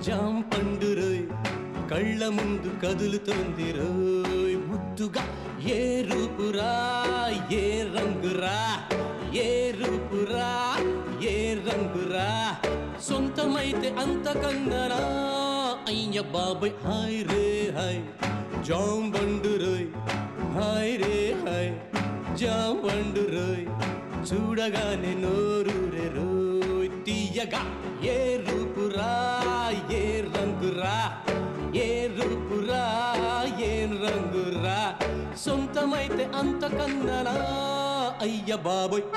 jam పండు రోయ్ కళ్ళ ముందు కదులుతోంది రోయ్ ముద్దుగా ఏ రూపురా ఏ రంగురా ఏ రూపురా ఏ రంగురా సొంతమైతే అంతకన్నరా అయ్య బాబాయ్ హాయ్ రే హాయ్ జాం పండు రోయ్ హాయ్ రే హాయ్ జాం పండు రోయ్ చూడగానే నోరూరే రోయ్ తీయగా ఏ రూపురా ఏ రంగురా ఏ రూపురా ఏ రంగురా సొంతమైతే అంతకన్నరా అయ్య బాబోయ్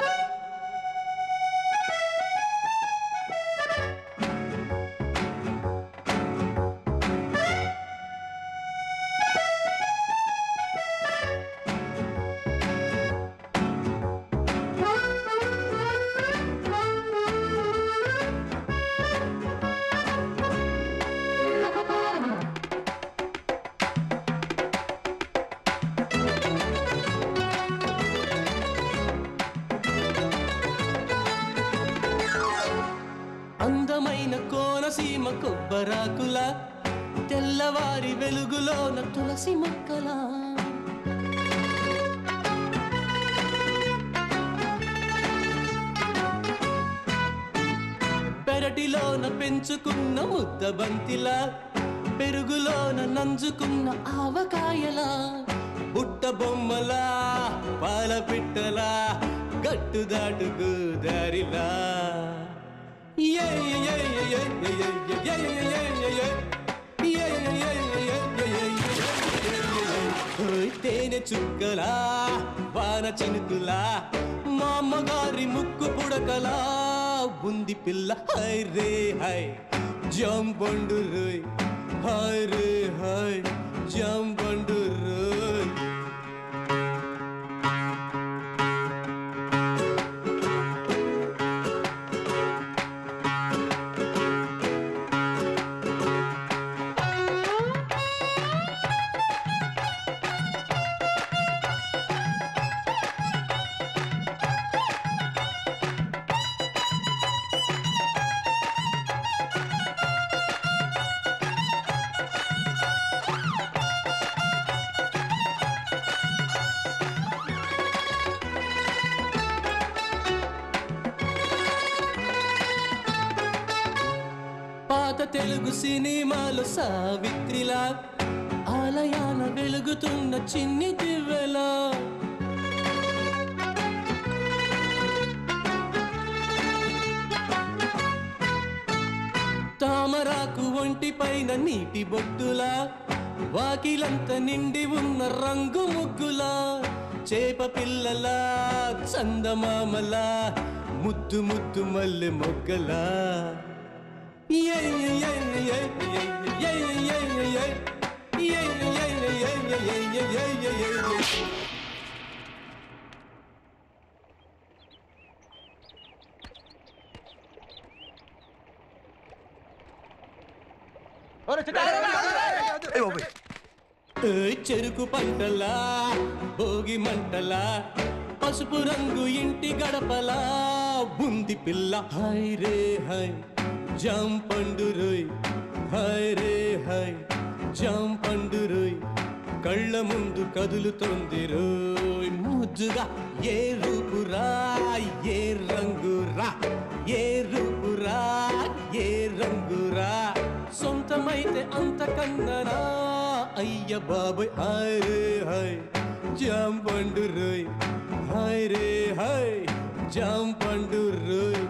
అందమైన కోనసీమ కొబ్బరాకుల తెల్లవారి వెలుగులోన తులసి మొక్కల పెరటిలోన పెంచుకున్న ముద్ద బంతిలా పెరుగులోన నంజుకున్న ఆవకాయలా బుట్ట బొమ్మలా పాల పిట్టలా గట్టు దాటుకు దారిలా తేనె చుక్కలా వాన చినుకులా మా అమ్మగారి ముక్కు పుడకలా ఉంది పిల్ల హై రే హై జాం పండు రోయ్ హై రే హై జాం పండు రోయ్ పాత తెలుగు సినిమాలో సావిత్రిలా ఆలయాన వెలుగుతున్న చిన్ని దివ్వెలా తామరాకు ఒంటి పైన నీటి బొట్టులా వాకిలంత నిండి ఉన్న రంగు ముగ్గులా చేప పిల్లలా చందమామలా ముద్దు ముద్దు మల్లె మొగ్గలా చెరుకు పంటలా భోగి మంటలా పసుపు రంగు ఇంటి గడపలా బుంది పిల్ల హై రే హై జాం పండు రోయ్ హై రే హై జాం పండు రోయ్ కళ్ళ ముందు కదులుతోంది రోయ్ ముద్దుగా ఏ రూపురా ఏ రంగురా ఏ రూపురా ఏ రంగురా సొంతమైతే అంతకన్నరా అయ్య బాబాయ్ హై రే హై జాం పండు రోయ్ హై రే హై జాం పండు రోయ్